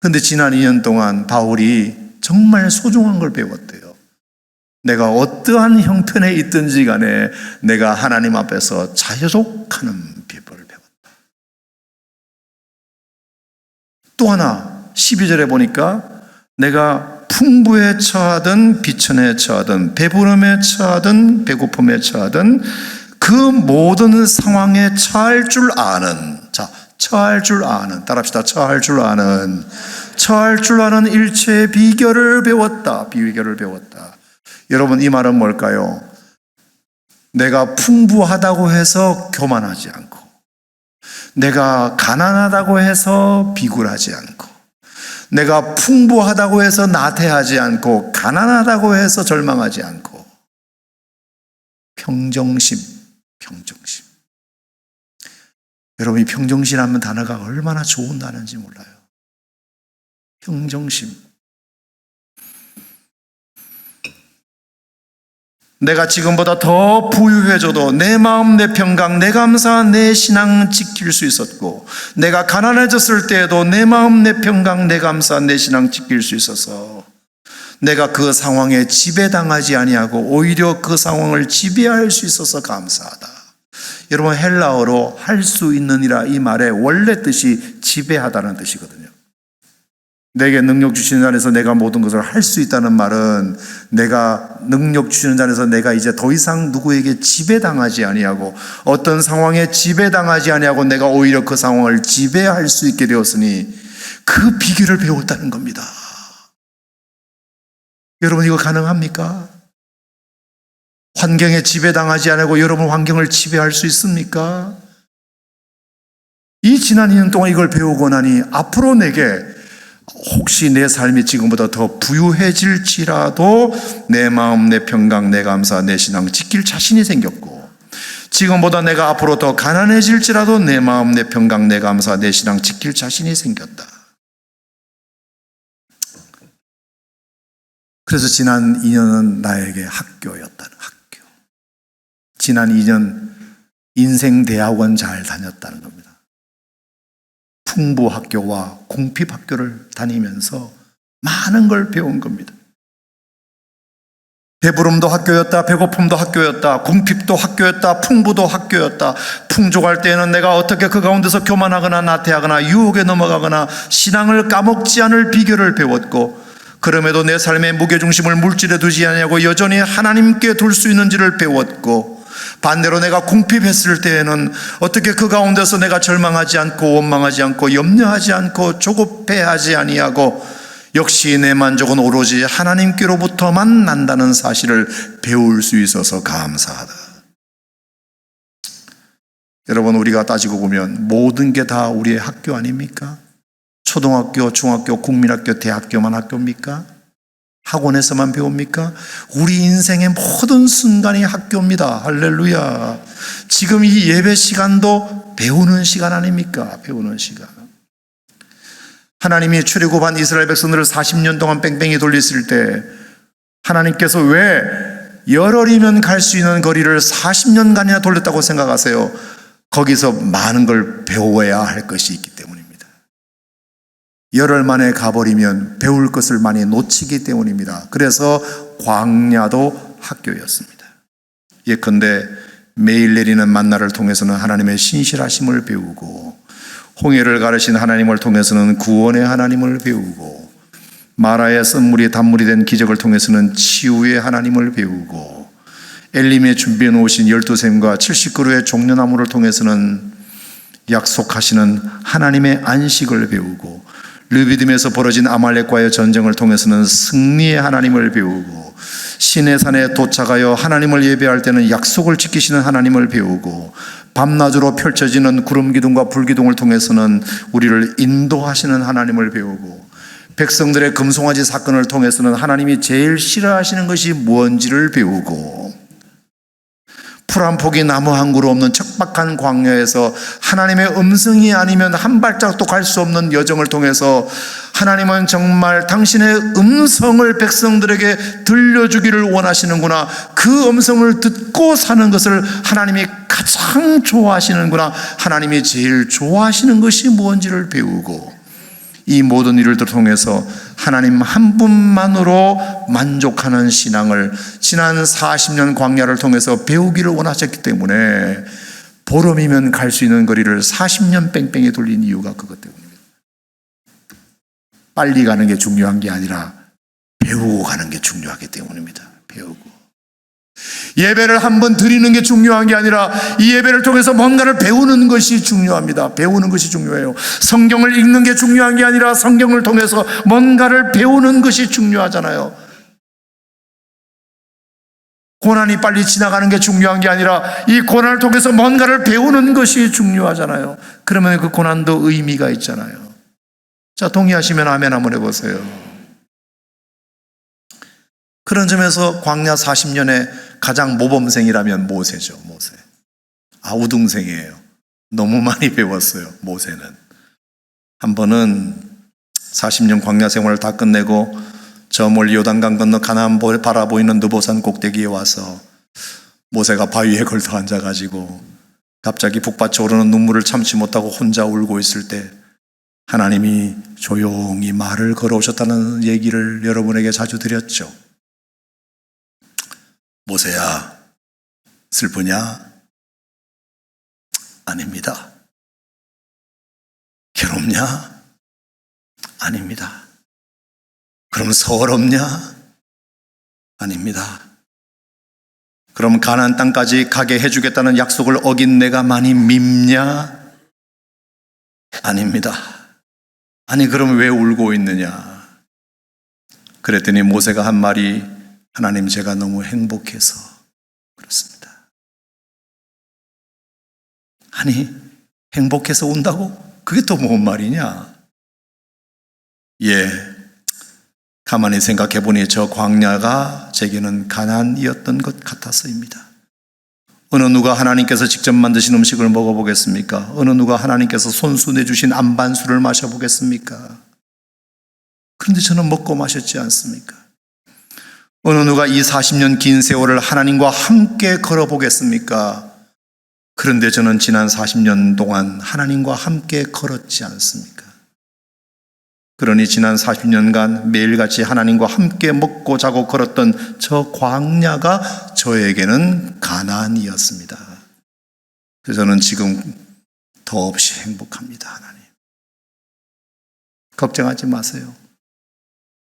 그런데 지난 2년 동안 바울이 정말 소중한 걸 배웠대요. 내가 어떠한 형편에 있든지 간에 내가 하나님 앞에서 자족하는 비법을 배웠다. 또 하나 12절에 보니까 내가 풍부에 처하든 비천에 처하든 배부름에 처하든 배고픔에 처하든 그 모든 상황에 처할 줄 아는, 자, 처할 줄 아는, 따라합시다. 처할 줄 아는 일체의 비결을 배웠다. 비결을 배웠다. 여러분, 이 말은 뭘까요? 내가 풍부하다고 해서 교만하지 않고, 내가 가난하다고 해서 비굴하지 않고, 내가 풍부하다고 해서 나태하지 않고, 가난하다고 해서 절망하지 않고, 평정심. 여러분, 이 평정심이라는 단어가 얼마나 좋은 단어인지 몰라요. 평정심. 내가 지금보다 더 부유해져도 내 마음, 내 평강, 내 감사, 내 신앙 지킬 수 있었고, 내가 가난해졌을 때에도 내 마음, 내 평강, 내 감사, 내 신앙 지킬 수 있어서 내가 그 상황에 지배당하지 아니하고 오히려 그 상황을 지배할 수 있어서 감사하다. 여러분, 헬라어로 할 수 있느니라, 이 말의 원래 뜻이 지배하다는 뜻이거든요. 내게 능력 주시는 자에서 내가 모든 것을 할 수 있다는 말은, 내가 능력 주시는 자에서 내가 이제 더 이상 누구에게 지배당하지 아니하고, 어떤 상황에 지배당하지 아니하고 내가 오히려 그 상황을 지배할 수 있게 되었으니 그 비결을 배웠다는 겁니다. 여러분, 이거 가능합니까? 환경에 지배당하지 않고 여러분 환경을 지배할 수 있습니까? 이 지난 2년 동안 이걸 배우고 나니 앞으로 내게 혹시 내 삶이 지금보다 더 부유해질지라도 내 마음, 내 평강, 내 감사, 내 신앙 지킬 자신이 생겼고, 지금보다 내가 앞으로 더 가난해질지라도 내 마음, 내 평강, 내 감사, 내 신앙 지킬 자신이 생겼다. 그래서 지난 2년은 나에게 학교였다는, 학교. 지난 2년 인생 대학원 잘 다녔다는 겁니다. 풍부학교와 궁핍학교를 다니면서 많은 걸 배운 겁니다. 배부름도 학교였다, 배고픔도 학교였다, 궁핍도 학교였다, 풍부도 학교였다. 풍족할 때에는 내가 어떻게 그 가운데서 교만하거나 나태하거나 유혹에 넘어가거나 신앙을 까먹지 않을 비결을 배웠고, 그럼에도 내 삶의 무게중심을 물질에 두지 않냐고 여전히 하나님께 둘 수 있는지를 배웠고, 반대로 내가 궁핍했을 때에는 어떻게 그 가운데서 내가 절망하지 않고 원망하지 않고 염려하지 않고 조급해하지 아니하고, 역시 내 만족은 오로지 하나님께로부터만 난다는 사실을 배울 수 있어서 감사하다. 여러분, 우리가 따지고 보면 모든 게 다 우리의 학교 아닙니까? 초등학교, 중학교, 국민학교, 대학교만 학교입니까? 학원에서만 배웁니까? 우리 인생의 모든 순간이 학교입니다. 할렐루야. 지금 이 예배 시간도 배우는 시간 아닙니까? 배우는 시간. 하나님이 출애굽한 이스라엘 백성들을 40년 동안 뺑뺑이 돌렸을 때 하나님께서 왜 열흘이면 갈 수 있는 거리를 40년간이나 돌렸다고 생각하세요? 거기서 많은 걸 배워야 할 것이 있기 때문입니다. 열흘 만에 가버리면 배울 것을 많이 놓치기 때문입니다. 그래서 광야도 학교였습니다. 예컨대 매일 내리는 만나를 통해서는 하나님의 신실하심을 배우고, 홍해를 가르신 하나님을 통해서는 구원의 하나님을 배우고, 마라의 쓴물이 단물이 된 기적을 통해서는 치유의 하나님을 배우고, 엘림에 준비해 놓으신 12샘과 70그루의 종려나무를 통해서는 약속하시는 하나님의 안식을 배우고, 르비딤에서 벌어진 아말렉과의 전쟁을 통해서는 승리의 하나님을 배우고, 시내산에 도착하여 하나님을 예배할 때는 약속을 지키시는 하나님을 배우고, 밤낮으로 펼쳐지는 구름기둥과 불기둥을 통해서는 우리를 인도하시는 하나님을 배우고, 백성들의 금송아지 사건을 통해서는 하나님이 제일 싫어하시는 것이 무엇인지를 배우고, 풀 한 폭이 나무 한 그루 없는 척박한 광야에서 하나님의 음성이 아니면 한 발짝도 갈 수 없는 여정을 통해서 하나님은 정말 당신의 음성을 백성들에게 들려주기를 원하시는구나, 그 음성을 듣고 사는 것을 하나님이 가장 좋아하시는구나, 하나님이 제일 좋아하시는 것이 무엇인지를 배우고, 이 모든 일을 통해서 하나님 한 분만으로 만족하는 신앙을 지난 40년 광야를 통해서 배우기를 원하셨기 때문에 보름이면 갈 수 있는 거리를 40년 뺑뺑이 돌린 이유가 그것 때문입니다. 빨리 가는 게 중요한 게 아니라 배우고 가는 게 중요하기 때문입니다. 배우고. 예배를 한번 드리는 게 중요한 게 아니라 이 예배를 통해서 뭔가를 배우는 것이 중요합니다. 배우는 것이 중요해요. 성경을 읽는 게 중요한 게 아니라 성경을 통해서 뭔가를 배우는 것이 중요하잖아요. 고난이 빨리 지나가는 게 중요한 게 아니라 이 고난을 통해서 뭔가를 배우는 것이 중요하잖아요. 그러면 그 고난도 의미가 있잖아요. 자, 동의하시면 아멘 한번 해보세요. 그런 점에서 광야 40년에 가장 모범생이라면 모세죠. 모세. 우등생이에요. 너무 많이 배웠어요. 모세는. 한 번은 40년 광야 생활을 다 끝내고 저 멀리 요단강 건너 가나안 바라보이는 느보산 꼭대기에 와서 모세가 바위에 걸터 앉아가지고 갑자기 북받쳐 오르는 눈물을 참지 못하고 혼자 울고 있을 때 하나님이 조용히 말을 걸어오셨다는 얘기를 여러분에게 자주 드렸죠. 모세야, 슬프냐? 아닙니다. 괴롭냐? 아닙니다. 그럼 서럽냐? 아닙니다. 그럼 가나안 땅까지 가게 해주겠다는 약속을 어긴 내가 많이 밉냐? 아닙니다. 아니, 그럼 왜 울고 있느냐? 그랬더니 모세가 한 말이, 하나님, 제가 너무 행복해서 그렇습니다. 아니, 행복해서 운다고? 그게 또 뭔 말이냐? 예, 가만히 생각해 보니 저 광야가 제게는 가난이었던 것 같아서입니다. 어느 누가 하나님께서 직접 만드신 음식을 먹어보겠습니까? 어느 누가 하나님께서 손수 내주신 안반수를 마셔보겠습니까? 그런데 저는 먹고 마셨지 않습니까? 어느 누가 이 40년 긴 세월을 하나님과 함께 걸어보겠습니까? 그런데 저는 지난 40년 동안 하나님과 함께 걸었지 않습니까? 그러니 지난 40년간 매일같이 하나님과 함께 먹고 자고 걸었던 저 광야가 저에게는 가나안이었습니다. 그래서 저는 지금 더없이 행복합니다. 하나님, 걱정하지 마세요.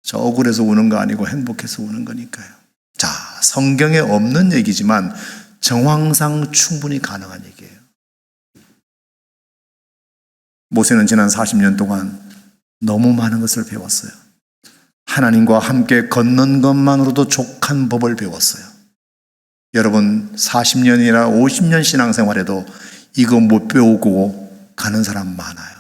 저 억울해서 우는 거 아니고 행복해서 우는 거니까요. 자, 성경에 없는 얘기지만 정황상 충분히 가능한 얘기예요. 모세는 지난 40년 동안 너무 많은 것을 배웠어요. 하나님과 함께 걷는 것만으로도 족한 법을 배웠어요. 여러분, 40년이나 50년 신앙생활에도 이거 못 배우고 가는 사람 많아요.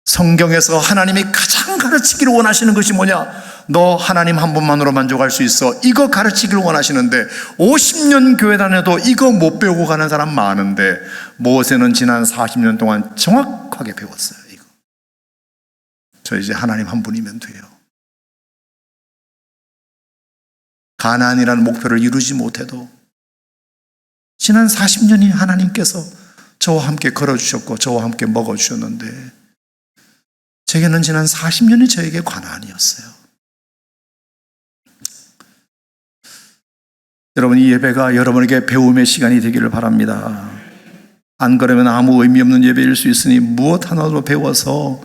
성경에서 하나님이 가장 가르치기를 원하시는 것이 뭐냐? 너 하나님 한 분만으로 만족할 수 있어. 이거 가르치기를 원하시는데 50년 교회 다녀도 이거 못 배우고 가는 사람 많은데 모세는 지난 40년 동안 정확하게 배웠어요. 이거. 저 이제 하나님 한 분이면 돼요. 가나안이라는 목표를 이루지 못해도 지난 40년이 하나님께서 저와 함께 걸어주셨고 저와 함께 먹어주셨는데 제게는 지난 40년이 저에게 관한이었어요. 여러분, 이 예배가 여러분에게 배움의 시간이 되기를 바랍니다. 안 그러면 아무 의미 없는 예배일 수 있으니 무엇 하나도 배워서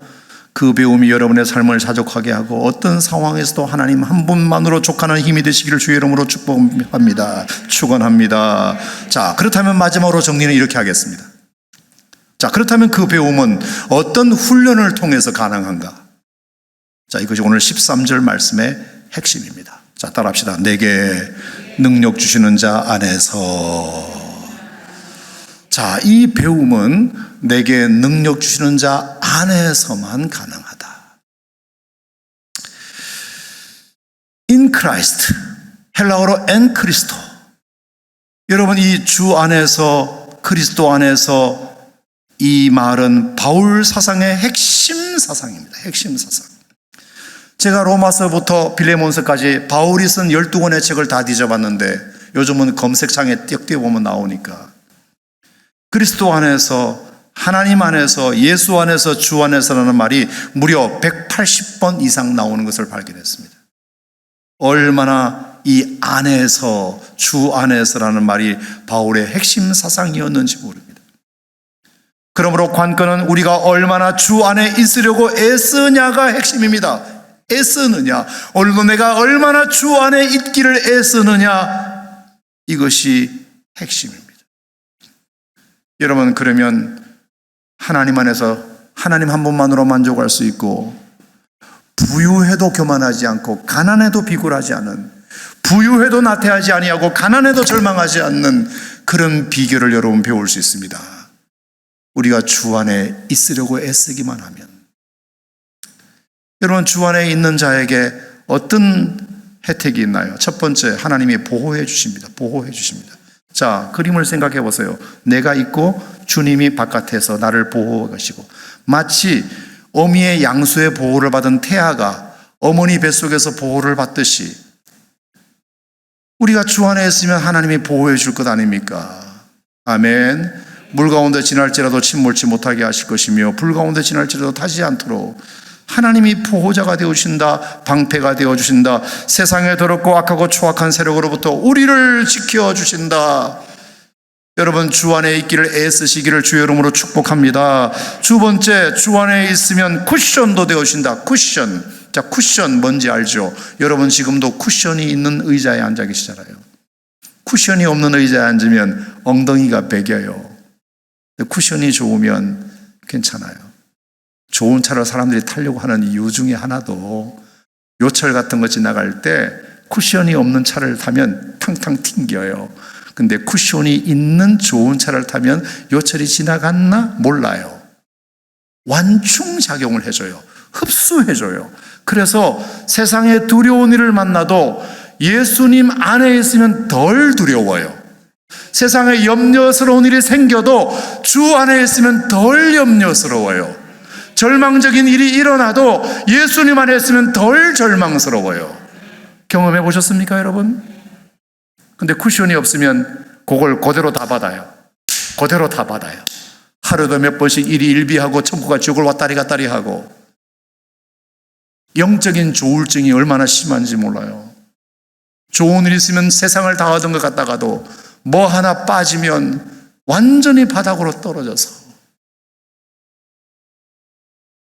그 배움이 여러분의 삶을 자족하게 하고 어떤 상황에서도 하나님 한 분만으로 족하는 힘이 되시기를 주의 이름으로 축복합니다. 축원합니다. 자, 그렇다면 마지막으로 정리는 이렇게 하겠습니다. 자, 그렇다면 그 배움은 어떤 훈련을 통해서 가능한가? 자, 이것이 오늘 13절 말씀의 핵심입니다. 자, 따라합시다. 내게 능력 주시는 자 안에서. 자, 이 배움은 내게 능력 주시는 자 안에서만 가능하다. In Christ, 헬라어로 en Christo. 여러분, 이 주 안에서, 그리스도 안에서, 이 말은 바울 사상의 핵심 사상입니다. 핵심 사상. 제가 로마서부터 빌레몬서까지 바울이 쓴 12권의 책을 다 뒤져봤는데 요즘은 검색창에 띄어보면 나오니까 그리스도 안에서, 하나님 안에서, 예수 안에서, 주 안에서라는 말이 무려 180번 이상 나오는 것을 발견했습니다. 얼마나 이 안에서, 주 안에서라는 말이 바울의 핵심 사상이었는지 모릅니다. 그러므로 관건은 우리가 얼마나 주 안에 있으려고 애쓰냐가 핵심입니다. 애쓰느냐, 오늘도 내가 얼마나 주 안에 있기를 애쓰느냐, 이것이 핵심입니다. 여러분, 그러면 하나님 안에서 하나님 한 분만으로 만족할 수 있고 부유해도 교만하지 않고 가난해도 비굴하지 않은, 부유해도 나태하지 아니하고 가난해도 절망하지 않는 그런 비결을 여러분 배울 수 있습니다. 우리가 주 안에 있으려고 애쓰기만 하면. 여러분, 주 안에 있는 자에게 어떤 혜택이 있나요? 첫 번째, 하나님이 보호해 주십니다. 보호해 주십니다. 자, 그림을 생각해 보세요. 내가 있고 주님이 바깥에서 나를 보호해 가시고, 마치 어미의 양수의 보호를 받은 태아가 어머니 뱃속에서 보호를 받듯이 우리가 주 안에 있으면 하나님이 보호해 줄 것 아닙니까? 아멘. 물 가운데 지날지라도 침몰치 못하게 하실 것이며 불 가운데 지날지라도 타지 않도록 하나님이 보호자가 되어주신다, 방패가 되어주신다, 세상에 더럽고 악하고 초악한 세력으로부터 우리를 지켜주신다. 여러분, 주 안에 있기를 애쓰시기를 주의 이름으로 축복합니다. 두 번째, 주 안에 있으면 쿠션도 되어주신다. 쿠션. 자, 쿠션 뭔지 알죠? 여러분, 지금도 쿠션이 있는 의자에 앉아 계시잖아요. 쿠션이 없는 의자에 앉으면 엉덩이가 베겨요. 쿠션이 좋으면 괜찮아요. 좋은 차를 사람들이 타려고 하는 이유 중에 하나도 요철 같은 거 지나갈 때 쿠션이 없는 차를 타면 탕탕 튕겨요. 근데 쿠션이 있는 좋은 차를 타면 요철이 지나갔나 몰라요. 완충작용을 해줘요. 흡수해줘요. 그래서 세상에 두려운 일을 만나도 예수님 안에 있으면 덜 두려워요. 세상에 염려스러운 일이 생겨도 주 안에 있으면 덜 염려스러워요. 절망적인 일이 일어나도 예수님 안에 있으면 덜 절망스러워요. 경험해 보셨습니까, 여러분? 근데 쿠션이 없으면 그걸 그대로 다 받아요. 그대로 다 받아요. 하루도 몇 번씩 일이 일비하고 천국과 지옥을 왔다리 갔다리 하고 영적인 조울증이 얼마나 심한지 몰라요. 좋은 일 있으면 세상을 다 얻은 것 같다가도 뭐 하나 빠지면 완전히 바닥으로 떨어져서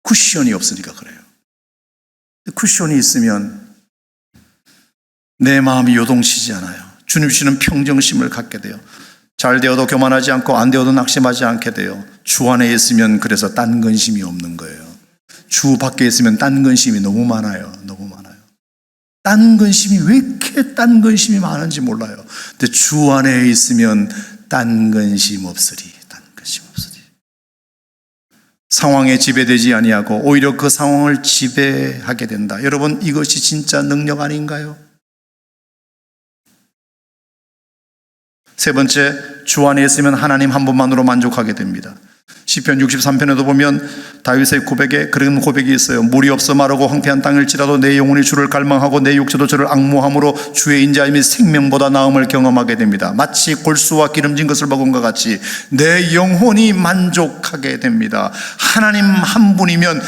쿠션이 없으니까 그래요. 쿠션이 있으면 내 마음이 요동치지 않아요. 주님 주시는 평정심을 갖게 돼요. 잘 되어도 교만하지 않고 안 되어도 낙심하지 않게 돼요. 주 안에 있으면 그래서 딴 근심이 없는 거예요. 주 밖에 있으면 딴 근심이 너무 많아요. 너무 많아요. 딴 근심이 왜 이렇게 딴 근심이 많은지 몰라요. 근데 주 안에 있으면 딴 근심 없으리. 딴 근심 없으리. 상황에 지배되지 아니하고 오히려 그 상황을 지배하게 된다. 여러분, 이것이 진짜 능력 아닌가요? 세 번째, 주 안에 있으면 하나님 한 분만으로 만족하게 됩니다. 시편 63편에도 보면 다윗의 고백에 그런 고백이 있어요. 물이 없어 마르고 황폐한 땅일지라도 내 영혼이 주를 갈망하고 내 육체도 저를 앙모함으로 주의 인자함이 생명보다 나음을 경험하게 됩니다. 마치 골수와 기름진 것을 먹은 것 같이 내 영혼이 만족하게 됩니다. 하나님 한 분이면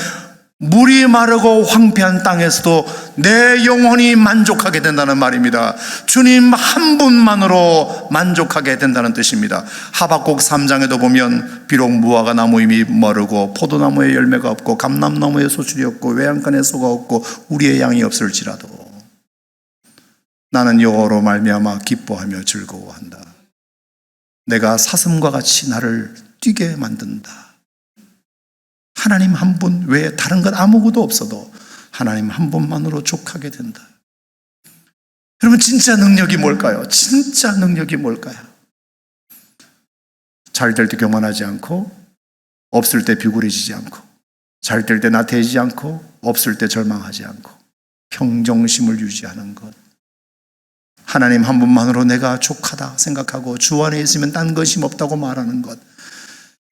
물이 마르고 황폐한 땅에서도 내 영혼이 만족하게 된다는 말입니다. 주님 한 분만으로 만족하게 된다는 뜻입니다. 하박국 3장에도 보면 비록 무화과 나무 잎이 마르고 포도나무에 열매가 없고 감람나무에 소출이 없고 외양간에 소가 없고 우리의 양이 없을지라도 나는 여호와로 말미암아 기뻐하며 즐거워한다. 내가 사슴과 같이 나를 뛰게 만든다. 하나님 한 분 외에 다른 것 아무것도 없어도 하나님 한 분만으로 족하게 된다. 여러분, 진짜 능력이 뭘까요? 진짜 능력이 뭘까요? 잘 될 때 교만하지 않고, 없을 때 비굴해지지 않고, 잘 될 때 나태해지지 않고, 없을 때 절망하지 않고, 평정심을 유지하는 것. 하나님 한 분만으로 내가 족하다 생각하고 주 안에 있으면 딴 것이 없다고 말하는 것.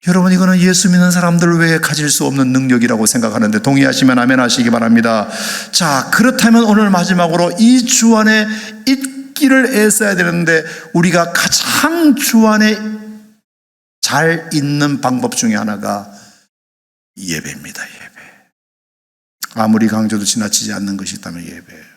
여러분, 이거는 예수 믿는 사람들 외에 가질 수 없는 능력이라고 생각하는데 동의하시면 아멘 하시기 바랍니다. 자, 그렇다면 오늘 마지막으로 이 주 안에 있기를 애써야 되는데 우리가 가장 주 안에 잘 있는 방법 중에 하나가 예배입니다. 예배. 아무리 강조도 지나치지 않는 것이 있다면 예배예요.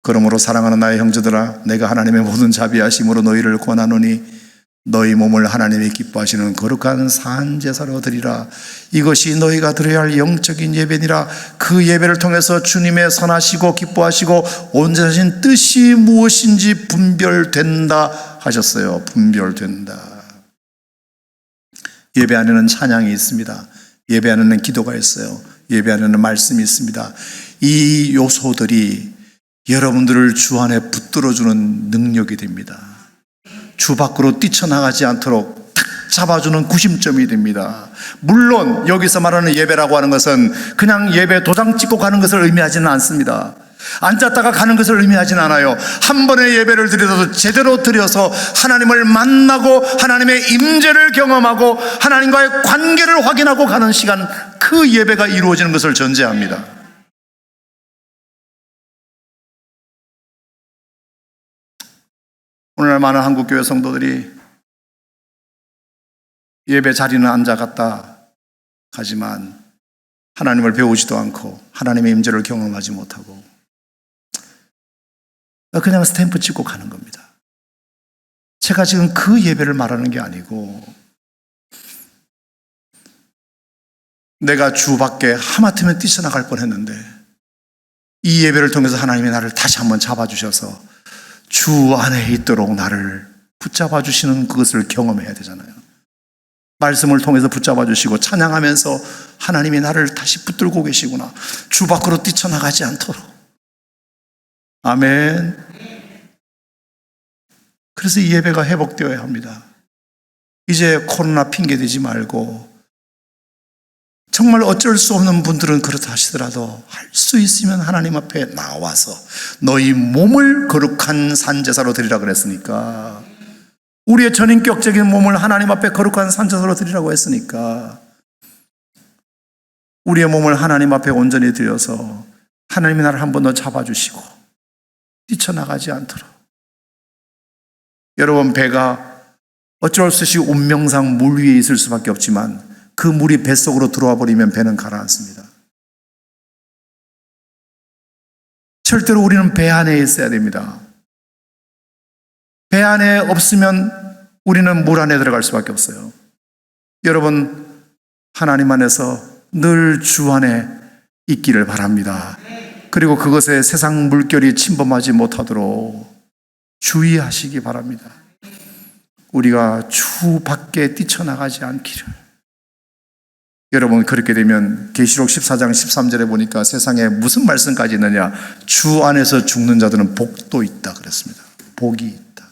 그러므로 사랑하는 나의 형제들아, 내가 하나님의 모든 자비하심으로 너희를 권하노니 너희 몸을 하나님이 기뻐하시는 거룩한 산제사로 드리라. 이것이 너희가 드려야 할 영적인 예배니라. 그 예배를 통해서 주님의 선하시고 기뻐하시고 온전하신 뜻이 무엇인지 분별된다 하셨어요. 분별된다. 예배 안에는 찬양이 있습니다. 예배 안에는 기도가 있어요. 예배 안에는 말씀이 있습니다. 이 요소들이 여러분들을 주 안에 붙들어주는 능력이 됩니다. 주 밖으로 뛰쳐나가지 않도록 탁 잡아주는 구심점이 됩니다. 물론 여기서 말하는 예배라고 하는 것은 그냥 예배 도장 찍고 가는 것을 의미하지는 않습니다. 앉았다가 가는 것을 의미하지는 않아요. 한 번의 예배를 드려도 제대로 드려서 하나님을 만나고 하나님의 임재를 경험하고 하나님과의 관계를 확인하고 가는 시간, 그 예배가 이루어지는 것을 전제합니다. 오늘날 많은 한국교회 성도들이 예배 자리는 앉아갔다 가지만 하나님을 배우지도 않고 하나님의 임재를 경험하지 못하고 그냥 스탬프 찍고 가는 겁니다. 제가 지금 그 예배를 말하는 게 아니고 내가 주 밖에 하마터면 뛰쳐나갈 뻔했는데 이 예배를 통해서 하나님이 나를 다시 한번 잡아주셔서 주 안에 있도록 나를 붙잡아 주시는 그것을 경험해야 되잖아요. 말씀을 통해서 붙잡아 주시고 찬양하면서 하나님이 나를 다시 붙들고 계시구나. 주 밖으로 뛰쳐나가지 않도록. 아멘. 그래서 이 예배가 회복되어야 합니다. 이제 코로나 핑계대지 말고 정말 어쩔 수 없는 분들은 그렇다 하시더라도 할 수 있으면 하나님 앞에 나와서 너희 몸을 거룩한 산제사로 드리라 그랬으니까, 우리의 전인격적인 몸을 하나님 앞에 거룩한 산제사로 드리라고 했으니까 우리의 몸을 하나님 앞에 온전히 드려서 하나님이 나를 한 번 더 잡아주시고 뛰쳐나가지 않도록. 여러분, 배가 어쩔 수 없이 운명상 물 위에 있을 수밖에 없지만 그 물이 뱃속으로 들어와 버리면 배는 가라앉습니다. 절대로 우리는 배 안에 있어야 됩니다. 배 안에 없으면 우리는 물 안에 들어갈 수밖에 없어요. 여러분, 하나님 안에서 늘 주 안에 있기를 바랍니다. 그리고 그것에 세상 물결이 침범하지 못하도록 주의하시기 바랍니다. 우리가 주 밖에 뛰쳐나가지 않기를. 여러분, 그렇게 되면 계시록 14장 13절에 보니까 세상에 무슨 말씀까지 있느냐? 주 안에서 죽는 자들은 복도 있다 그랬습니다. 복이 있다.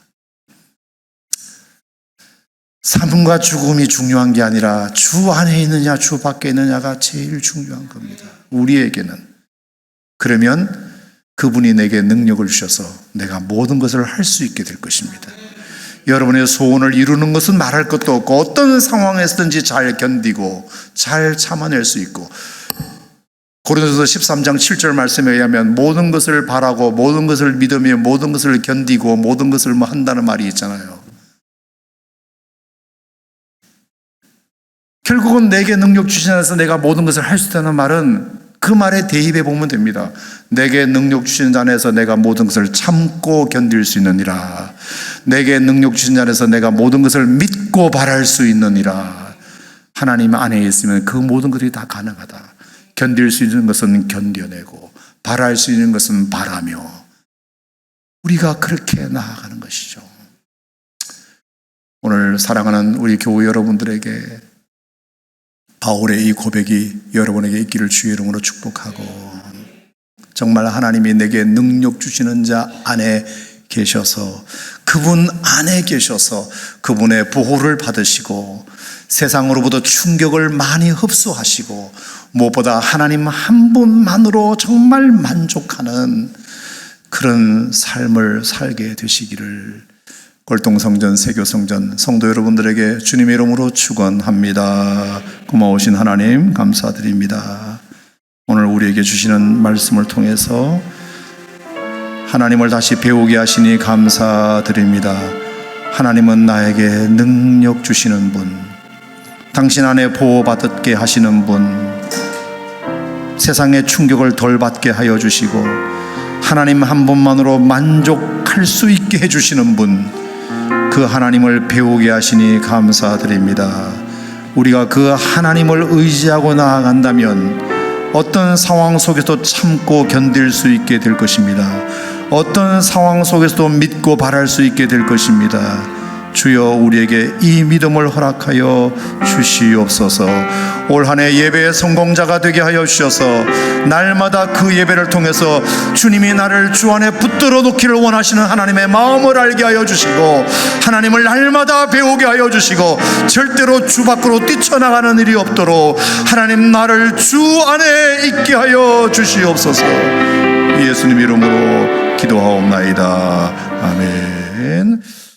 삶과 죽음이 중요한 게 아니라 주 안에 있느냐 주 밖에 있느냐가 제일 중요한 겁니다. 우리에게는. 그러면 그분이 내게 능력을 주셔서 내가 모든 것을 할 수 있게 될 것입니다. 여러분의 소원을 이루는 것은 말할 것도 없고 어떤 상황에서든지 잘 견디고 잘 참아낼 수 있고, 고린도서 13장 7절 말씀에 의하면 모든 것을 바라고 모든 것을 믿으며 모든 것을 견디고 모든 것을 한다는 말이 있잖아요. 결국은 내게 능력 주신 자에서 내가 모든 것을 할 수 있다는 말은 그 말에 대입해 보면 됩니다. 내게 능력 주신 자 안에서 내가 모든 것을 참고 견딜 수 있느니라. 내게 능력 주신 자 안에서 내가 모든 것을 믿고 바랄 수 있느니라. 하나님 안에 있으면 그 모든 것들이 다 가능하다. 견딜 수 있는 것은 견뎌내고 바랄 수 있는 것은 바라며 우리가 그렇게 나아가는 것이죠. 오늘 사랑하는 우리 교우 여러분들에게 바울의 이 고백이 여러분에게 있기를 주의 이름으로 축복하고, 정말 하나님이 내게 능력 주시는 자 안에 계셔서 그분 안에 계셔서 그분의 보호를 받으시고 세상으로부터 충격을 많이 흡수하시고 무엇보다 하나님 한 분만으로 정말 만족하는 그런 삶을 살게 되시기를 골동성전, 세교성전 성도 여러분들에게 주님의 이름으로 축원합니다. 고마우신 하나님 감사드립니다. 오늘 우리에게 주시는 말씀을 통해서 하나님을 다시 배우게 하시니 감사드립니다. 하나님은 나에게 능력 주시는 분, 당신 안에 보호받게 하시는 분, 세상의 충격을 덜 받게 하여 주시고 하나님 한 분만으로 만족할 수 있게 해주시는 분, 그 하나님을 배우게 하시니 감사드립니다. 우리가 그 하나님을 의지하고 나아간다면 어떤 상황 속에서도 참고 견딜 수 있게 될 것입니다. 어떤 상황 속에서도 믿고 바랄 수 있게 될 것입니다. 주여 우리에게 이 믿음을 허락하여 주시옵소서. 올 한 해 예배의 성공자가 되게 하여 주셔서 날마다 그 예배를 통해서 주님이 나를 주 안에 붙들어 놓기를 원하시는 하나님의 마음을 알게 하여 주시고 하나님을 날마다 배우게 하여 주시고 절대로 주 밖으로 뛰쳐나가는 일이 없도록 하나님 나를 주 안에 있게 하여 주시옵소서. 예수님 이름으로 기도하옵나이다. 아멘.